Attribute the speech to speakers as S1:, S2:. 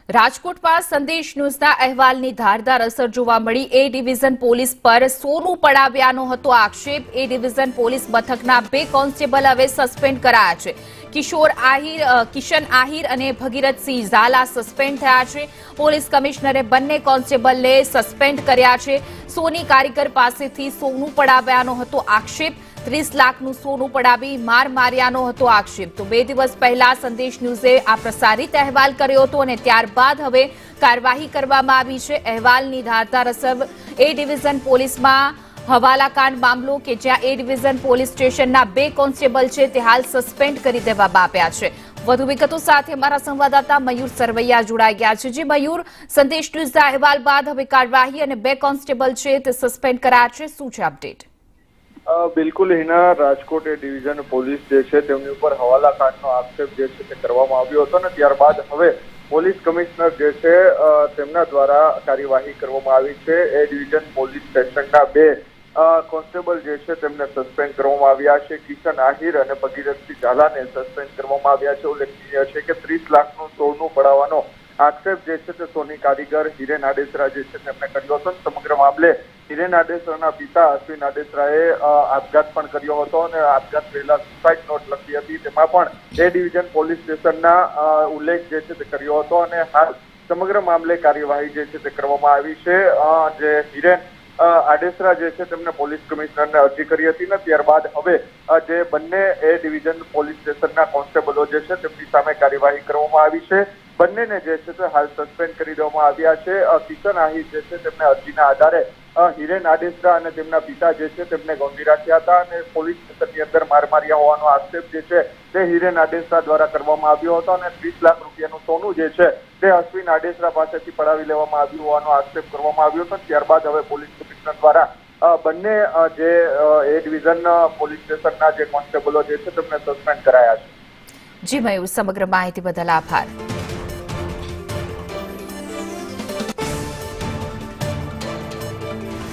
S1: રાજકોટમાં સંદેશ ન્યૂઝના અહેવાલની ધારદાર અસર જોવા મળી। એ ડિવિઝન પોલીસ પર સોનું પડાવ્યાનો હતો આક્ષેપ। એ ડિવિઝન પોલીસ મથકના 2 કોન્સ્ટેબલ હવે સસ્પેન્ડ કરાયા છે। કિશન આહિર અને ભગીરથસિંહ ઝાલા સસ્પેન્ડ થયા છે। પોલીસ કમિશનરે બંને કોન્સ્ટેબલને સસ્પેન્ડ કર્યા છે। સોની કારીગર પાસેથી સોનું પડાવ્યાનો હતો આક્ષેપ। 30 લાખનું સોનું પડાવી માર માર્યાનો હતો આક્ષેપ। તો 2 દિવસ પહેલા સંદેશ ન્યૂઝે આ પ્રસારિત અહેવાલ કર્યો હતો અને ત્યારબાદ હવે કાર્યવાહી કરવામાં આવી છે। અહેવાલની ધારદાર અસર એ ડિવિઝન પોલીસમાં હવાલાકાંડ મામલો કે જ્યાં એ ડિવિઝન પોલીસ સ્ટેશનના 2 કોન્સ્ટેબલ છે તે હાલ સસ્પેન્ડ કરી દેવામાં આવ્યા છે। વધુ વિગતો સાથે અમારા સંવાદદાતા મયુર સરવૈયા જોડાઈ ગયા છે। જે મયુર, સંદેશ ન્યૂઝના અહેવાલ બાદ હવે કાર્યવાહી અને 2 કોન્સ્ટેબલ છે તે સસ્પેન્ડ કરાયા છે, શું છે અપડેટ?
S2: બિલકુલ હિના, રાજકોટ ડિવિઝન પોલીસ જે છે તેમની ઉપર હવાલાકાંડનો આક્ષેપ જે છે તે કરવામાં આવ્યો હતો અને ત્યારબાદ હવે પોલીસ કમિશનર જે છે તેમના દ્વારા કાર્યવાહી કરવામાં આવી છે। એ ડિવિઝન પોલીસ સ્ટેશનના 2 કોન્સ્ટેબલ જે છે તેમને સસ્પેન્ડ કરવામાં આવ્યા છે। કિશન આહિર અને ભગીરથસિંહ ઝાલાને સસ્પેન્ડ કરવામાં આવ્યા છે। ઉલ્લેખનીય છે કે 30 લાખનું સોનું પડાવવાનો આક્ષેપ જે છે તે સોની કારીગર હિરેન આડેસરા જે છે તેમને કર્યો હતો। સમગ્ર મામલે હિરેન આડેસરાના પિતા અશ્વિન આડેસરાએ આપઘાત પણ કર્યો હતો અને આપઘાત પહેલા સુસાઇડ નોટ લખી હતી, તેમાં પણ એ ડિવિઝન પોલીસ સ્ટેશનના ઉલ્લેખ જે છે તે કર્યો હતો અને હાલ સમગ્ર મામલે કાર્યવાહી જે છે તે કરવામાં આવી છે। જે હિરેન આડેસરા જે છે તેમને પોલીસ કમિશનરને અરજી કરી હતી ને ત્યારબાદ હવે જે બંને એ ડિવિઝન પોલીસ સ્ટેશનના કોન્સ્ટેબલો જે છે તેમની સામે કાર્યવાહી કરવામાં આવી છે। બંનેને જે છે તે હાલ સસ્પેન્ડ કરી દેવામાં આવ્યા છે। કિશન આહિર જે છે તેમને અરજીના આધારે હિરેન આડેસરા અને તેમના પિતા જે છે તેમને ગોંધી રાખ્યા હતા અને પોલીસ સ્ટેશનની અંદર માર માર્યા હોવાનો આક્ષેપ જે છે તે હિરેન આડેસરા દ્વારા કરવામાં આવ્યો હતો અને 30 લાખ રૂપિયાનું સોનું જે છે તે અશ્વિન આડેસરા પાસેથી પડાવી લેવામાં આવ્યું હોવાનો આક્ષેપ કરવામાં આવ્યો હતો। ત્યારબાદ હવે પોલીસ કમિશનર દ્વારા બંને જે એ ડિવિઝન પોલીસ સ્ટેશનના જે કોન્સ્ટેબલો જે છે તેમને સસ્પેન્ડ કરાયા છે।
S1: જી મયુર, સમગ્ર માહિતી બદલ આભાર।